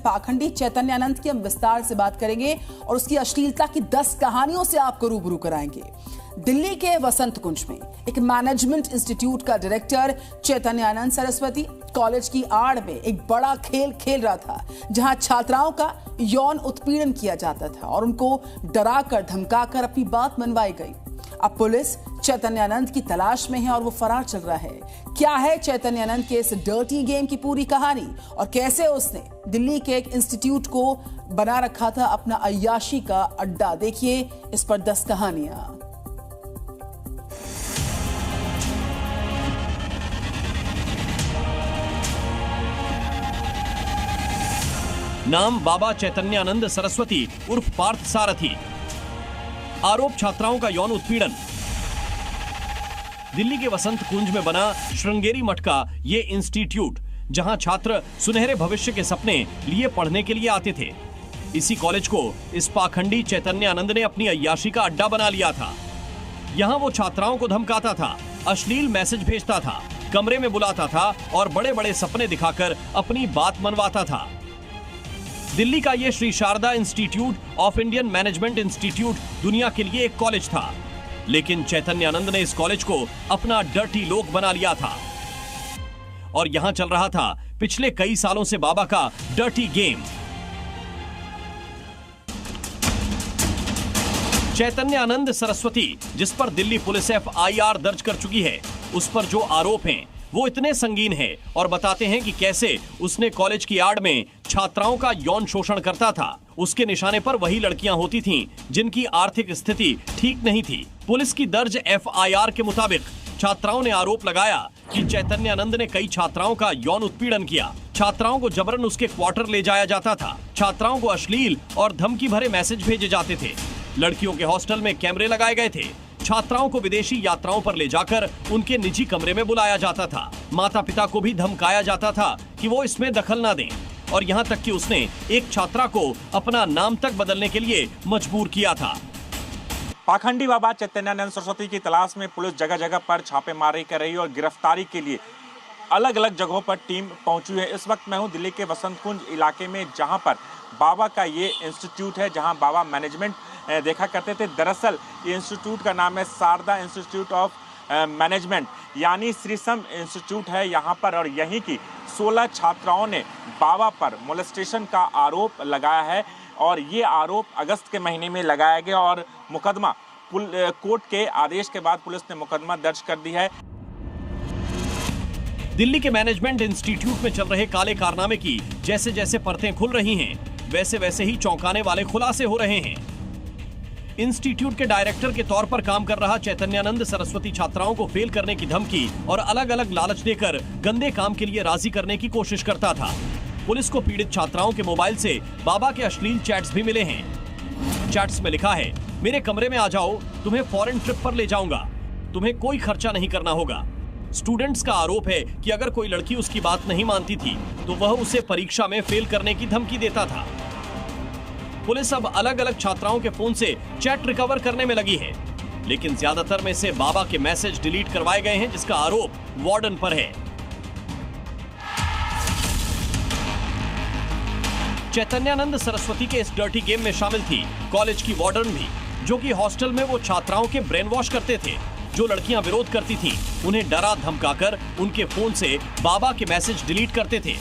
पाखंडी चैतन्यानंद की हम विस्तार से बात करेंगे और उसकी अश्लीलता की 10 कहानियों से आपको रूबरू कराएंगे। दिल्ली के वसंत कुंज में एक मैनेजमेंट इंस्टीट्यूट का डायरेक्टर चैतन्यानंद सरस्वती कॉलेज की आड़ में एक बड़ा खेल खेल रहा था, जहां छात्राओं का यौन उत्पीड़न किया जाता था और उनको डराकर धमकाकर अपनी बात मनवाई गई। अब पुलिस चैतन्यानंद की तलाश में है और वो फरार चल रहा है। क्या है चैतन्यानंद के इस डर्टी गेम की पूरी कहानी और कैसे उसने दिल्ली के एक इंस्टीट्यूट को बना रखा था अपना अय्याशी का अड्डा? देखिए इस पर 10 कहानियां। नाम बाबा चैतन्यानंद सरस्वती उर्फ पार्थ सारथी। आरोप छात्राओं का यौन उत्पीड़न। दिल्ली के वसंत कुंज में बना श्रृंगेरी मठ का ये इंस्टीट्यूट, जहां छात्र सुनहरे भविष्य के सपने लिए पढ़ने के लिए आते थे। इसी कॉलेज को इस पाखंडी चैतन्यानंद ने अपनी अय्याशी का अड्डा बना लिया था। यहां वो छात्राओं को धमकाता था, अश्लील मैसेज भेजता था, कमरे में बुलाता था और बड़े बड़े सपने दिखाकर अपनी बात मनवाता था। दिल्ली का ये Shri Sharda institute of Indian management institute दुनिया के लिए एक कॉलेज था, लेकिन चैतन्यानंद ने इस कॉलेज को अपना डर्टी लोक बना लिया था और यहां चल रहा था पिछले कई सालों से बाबा का डर्टी गेम। चैतन्यानंद सरस्वती, जिस पर दिल्ली पुलिस FIR दर्ज कर चुकी है, उस पर जो आरोप हैं वो इतने संगीन है और बताते हैं कि कैसे उसने कॉलेज की आड़ में छात्राओं का यौन शोषण करता था। उसके निशाने पर वही लड़कियां होती थीं जिनकी आर्थिक स्थिति ठीक नहीं थी। पुलिस की दर्ज FIR के मुताबिक छात्राओं ने आरोप लगाया कि चैतन्यानंद ने कई छात्राओं का यौन उत्पीड़न किया। छात्राओं को जबरन उसके क्वार्टर ले जाया जाता था। छात्राओं को अश्लील और धमकी भरे मैसेज भेजे जाते थे। लड़कियों के हॉस्टल में कैमरे लगाए गए थे। छात्राओं को विदेशी यात्राओं पर ले जाकर उनके निजी कमरे में बुलाया जाता था। माता पिता को भी धमकाया जाता था कि वो इसमें दखल ना दें और यहाँ तक कि उसने एक छात्रा को अपना नाम तक बदलने के लिए मजबूर किया था। पाखंडी बाबा चैतन्यानंद सरस्वती की तलाश में पुलिस जगह जगह पर छापेमारी कर रही है और गिरफ्तारी के लिए अलग अलग जगहों पर टीम पहुंची है। इस वक्त मैं हूं दिल्ली के वसंत कुंज इलाके में, जहां पर बाबा का ये इंस्टीट्यूट है, जहां बाबा मैनेजमेंट देखा करते थे। दरअसल ये इंस्टीट्यूट का नाम है शारदा इंस्टीट्यूट ऑफ मैनेजमेंट, यानी श्रीसम इंस्टीट्यूट है यहाँ पर। और यहीं की 16 छात्राओं ने बाबा पर मोलेस्टेशन का आरोप लगाया है और ये आरोप अगस्त के महीने में लगाया गया और मुकदमा कोर्ट के आदेश के बाद पुलिस ने मुकदमा दर्ज कर दी है। दिल्ली के मैनेजमेंट इंस्टीट्यूट में चल रहे काले कारनामे की जैसे जैसे परतें खुल रही हैं, वैसे वैसे ही चौंकाने वाले खुलासे हो रहे हैं। इंस्टीट्यूट के डायरेक्टर के तौर पर काम कर रहा चैतन्यानंद सरस्वती छात्राओं को फेल करने की धमकी और अलग अलग लालच देकर गंदे काम के लिए राजी करने की कोशिश करता था। पुलिस को पीड़ित छात्राओं के मोबाइल से बाबा के अश्लील चैट्स भी मिले हैं। चैट्स में लिखा है, मेरे कमरे में आ जाओ, तुम्हें फॉरेन ट्रिप पर ले जाऊंगा, तुम्हें कोई खर्चा नहीं करना होगा। स्टूडेंट्स का आरोप है कि अगर कोई लड़की उसकी बात नहीं मानती थी तो वह उसे परीक्षा में फेल करने की धमकी देता था। पुलिस अब अलग अलग छात्राओं के फोन से चैट रिकवर करने में लगी है, लेकिन ज्यादातर में से बाबा के मैसेज डिलीट करवाए गए हैं, जिसका आरोप वार्डन पर है। चैतन्यानंद सरस्वती के इस डर्टी गेम में शामिल थी कॉलेज की वार्डन भी, जो कि हॉस्टल में वो छात्राओं के ब्रेन वॉश करते थे। जो लड़कियां विरोध करती थीं, उन्हें डरा धमकाकर उनके फोन से बाबा के मैसेज डिलीट करते थे।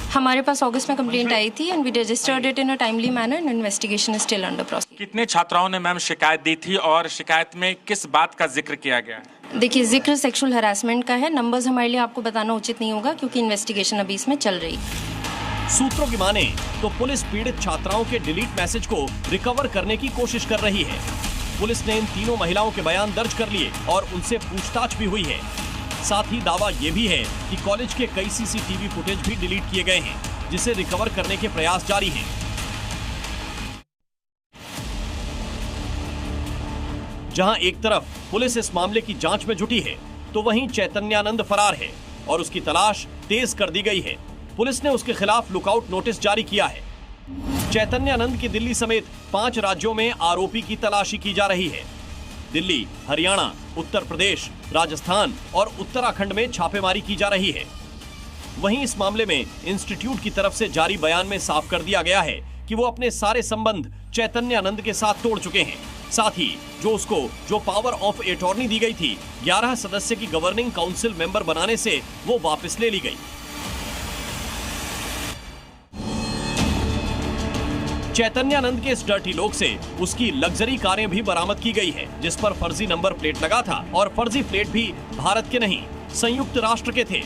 हमारे पास अगस्त में कंप्लेंट आई थी and we registered it in a timely manner and investigation is still under process. कितने छात्राओं ने मैम शिकायत दी थी और शिकायत में किस बात का जिक्र किया गया? देखिए, जिक्र सेक्सुअल हरासमेंट का है। नंबर्स हमारे लिए आपको बताना उचित नहीं होगा क्योंकि इन्वेस्टिगेशन अभी इसमें चल रही है। सूत्रों की माने तो पुलिस पीड़ित छात्राओं के डिलीट मैसेज को रिकवर करने की कोशिश कर रही है। पुलिस ने इन तीनों महिलाओं के बयान दर्ज कर लिए और उनसे पूछताछ भी हुई है। साथ ही दावा यह भी है कि कॉलेज के कई CCTV फुटेज भी डिलीट किए गए हैं, जिसे रिकवर करने के प्रयास जारी हैं। जहां एक तरफ पुलिस इस मामले की जांच में जुटी है, तो वहीं चैतन्यानंद फरार है और उसकी तलाश तेज कर दी गई है। पुलिस ने उसके खिलाफ लुकआउट नोटिस जारी किया है। चैतन्यानंद की दिल्ली समेत 5 राज्यों में आरोपी की तलाशी की जा रही है। दिल्ली, हरियाणा, उत्तर प्रदेश, राजस्थान और उत्तराखंड में छापेमारी की जा रही है। वहीं इस मामले में इंस्टीट्यूट की तरफ से जारी बयान में साफ कर दिया गया है कि वो अपने सारे संबंध चैतन्यानंद के साथ तोड़ चुके हैं। साथ ही जो पावर ऑफ अटॉर्नी दी गई थी 11 सदस्य की गवर्निंग काउंसिल मेंबर बनाने से वो वापस ले ली गई। चैतन्यानंद के इस डर्टी लोग से उसकी लग्जरी कारें भी बरामद की गई है, जिस पर फर्जी नंबर प्लेट लगा था और फर्जी प्लेट भी भारत के नहीं संयुक्त राष्ट्र के थे।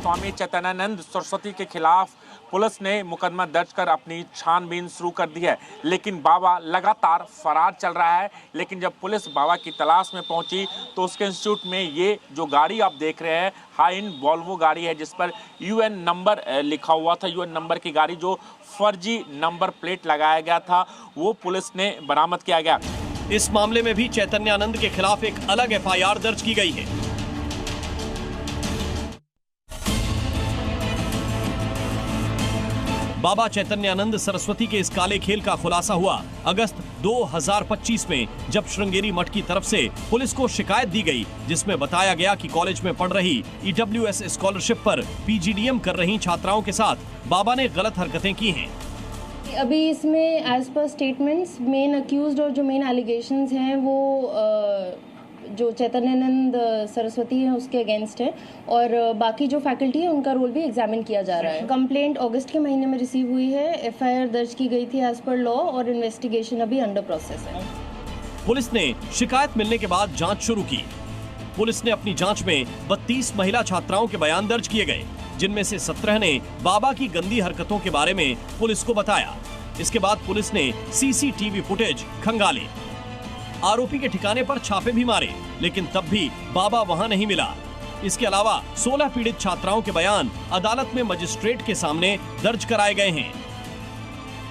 स्वामी चैतन्यानंद सरस्वती के खिलाफ पुलिस ने मुकदमा दर्ज कर अपनी छानबीन शुरू कर दी है, लेकिन बाबा लगातार फरार चल रहा है। लेकिन जब पुलिस बाबा की तलाश में पहुंची तो उसके इंस्टीट्यूट में ये जो गाड़ी आप देख रहे हैं हाइन वॉल्वो गाड़ी है, जिस पर यूएन नंबर लिखा हुआ था। यूएन नंबर की गाड़ी जो फर्जी नंबर प्लेट लगाया गया था वो पुलिस ने बरामद किया गया। इस मामले में भी चैतन्यानंद के खिलाफ एक अलग एफआईआर दर्ज की गई है। बाबा चैतन्यानंद सरस्वती के इस काले खेल का खुलासा हुआ अगस्त 2025 में, जब श्रृंगेरी मठ की तरफ से पुलिस को शिकायत दी गई, जिसमें बताया गया कि कॉलेज में पढ़ रही EWS स्कॉलरशिप पर PGDM कर रही छात्राओं के साथ बाबा ने गलत हरकतें की हैं। अभी इसमें as per statements main accused और जो मेन एलिगेशंस हैं वो जो चैतन्यानंद सरस्वती है उसके अगेंस्ट है, और बाकी जो फैकल्टी है उनका रोल भी एग्जामिन किया जा रहा है। कंप्लेंट अगस्त के महीने में रिसीव हुई है, FIR दर्ज की गई थी एज पर लॉ, और इन्वेस्टिगेशन अभी अंडर प्रोसेस है। पुलिस ने शिकायत मिलने के बाद जांच शुरू की। पुलिस ने अपनी जांच में 32 महिला छात्राओं के बयान दर्ज किए गए, जिनमें से 17 ने बाबा की गंदी हरकतों के बारे में पुलिस को बताया। इसके बाद पुलिस ने CCTV फुटेज खंगाले, आरोपी के ठिकाने पर छापे भी मारे, लेकिन तब भी बाबा वहां नहीं मिला। इसके अलावा 16 पीड़ित छात्राओं के बयान अदालत में मजिस्ट्रेट के सामने दर्ज कराए गए हैं।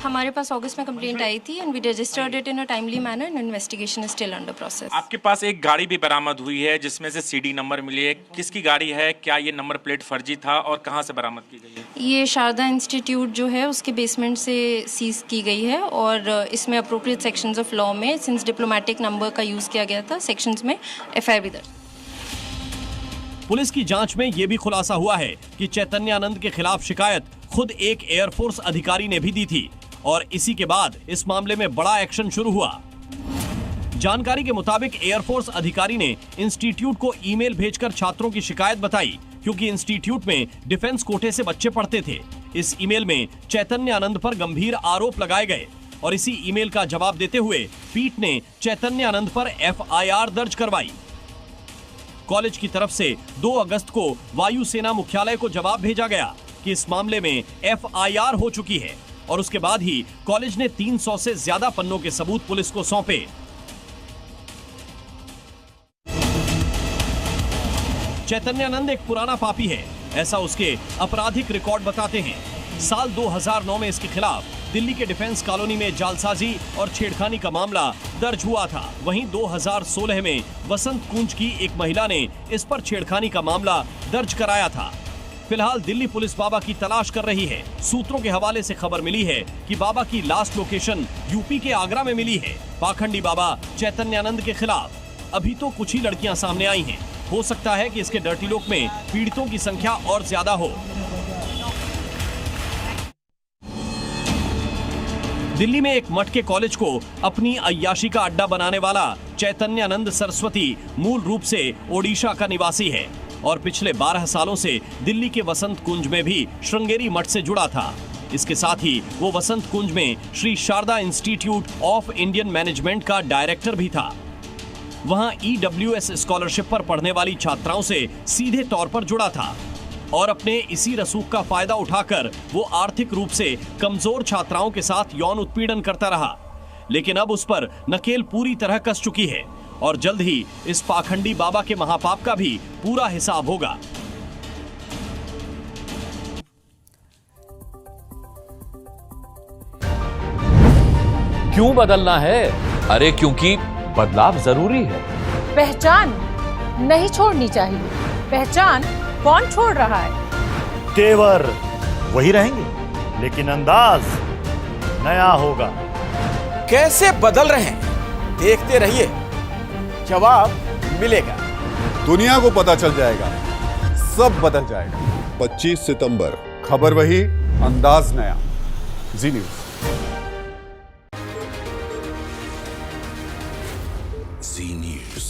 हमारे पास अगस्त में कंप्लेंट आई थी and we registered it in a timely manner and investigation is still under process. आपके पास एक गाड़ी भी बरामद हुई है जिसमें से CD नंबर मिली है, किसकी गाड़ी है, क्या ये नंबर प्लेट फर्जी था और कहां से बरामद की गई है? ये शारदा इंस्टीट्यूट जो है उसके बेसमेंट से सीज की गई है, और इसमें अप्रोप्रिएट सेक्शंस ऑफ लॉ में सिंस डिप्लोमेटिक नंबर का यूज किया गया था सेक्शंस में FIR भी दर्ज। पुलिस की जांच में यह भी खुलासा हुआ है कि चैतन्यानंद के खिलाफ शिकायत खुद एक एयरफोर्स अधिकारी ने भी दी थी, और इसी के बाद इस मामले में बड़ा एक्शन शुरू हुआ। जानकारी के मुताबिक एयरफोर्स अधिकारी ने इंस्टीट्यूट को ईमेल भेजकर छात्रों की शिकायत बताई, क्योंकि इंस्टीट्यूट में डिफेंस कोटे से बच्चे पढ़ते थे। इस ईमेल में चैतन्यानंद पर गंभीर आरोप लगाए गए, और इसी ईमेल का जवाब देते हुए पीठ ने चैतन्यानंद पर FIR दर्ज करवाई। कॉलेज की तरफ से 2 अगस्त को वायुसेना मुख्यालय को जवाब भेजा गया कि इस मामले में FIR हो चुकी है, और उसके बाद ही कॉलेज ने 300 से ज्यादा पन्नों के सबूत पुलिस को सौंपे। चैतन्यानंद एक पुराना पापी है, ऐसा उसके आपराधिक रिकॉर्ड बताते हैं। साल 2009 में इसके खिलाफ दिल्ली के डिफेंस कॉलोनी में जालसाजी और छेड़खानी का मामला दर्ज हुआ था। वहीं 2016 में वसंत कुंज की एक महिला ने इस पर छेड़खानी का मामला दर्ज कराया था। फिलहाल दिल्ली पुलिस बाबा की तलाश कर रही है। सूत्रों के हवाले से खबर मिली है कि बाबा की लास्ट लोकेशन यूपी के आगरा में मिली है। पाखंडी बाबा चैतन्यानंद के खिलाफ अभी तो कुछ ही लड़कियां सामने आई हैं। हो सकता है कि इसके डर्टी लोक में पीड़ितों की संख्या और ज्यादा हो। दिल्ली में एक मठ के कॉलेज को अपनी अय्याशी का अड्डा बनाने वाला चैतन्यानंद सरस्वती मूल रूप से ओडिशा का निवासी है, और पिछले 12 सालों से दिल्ली के वसंत कुंज में भी श्रृंगेरी मठ से जुड़ा था। इसके साथ ही वो वसंत कुंज में Shri Sharda institute of Indian management का डायरेक्टर भी था। वहां EWS स्कॉलरशिप पर पढ़ने वाली छात्राओं से सीधे तौर पर जुड़ा था, और अपने इसी रसूख का फायदा उठाकर वो आर्थिक रूप से कमजोर छात्राओं के साथ यौन उत्पीड़न करता रहा। लेकिन अब उस पर नकेल पूरी तरह कस चुकी है, और जल्द ही इस पाखंडी बाबा के महापाप का भी पूरा हिसाब होगा। क्यों बदलना है? अरे क्योंकि बदलाव जरूरी है। पहचान नहीं छोड़नी चाहिए। पहचान कौन छोड़ रहा है? तेवर वही रहेंगे, लेकिन अंदाज नया होगा। कैसे बदल रहे हैं, देखते रहिए, जवाब मिलेगा। दुनिया को पता चल जाएगा, सब बदल जाएगा। 25 सितंबर। खबर वही, अंदाज नया। जी न्यूज। जी न्यूज।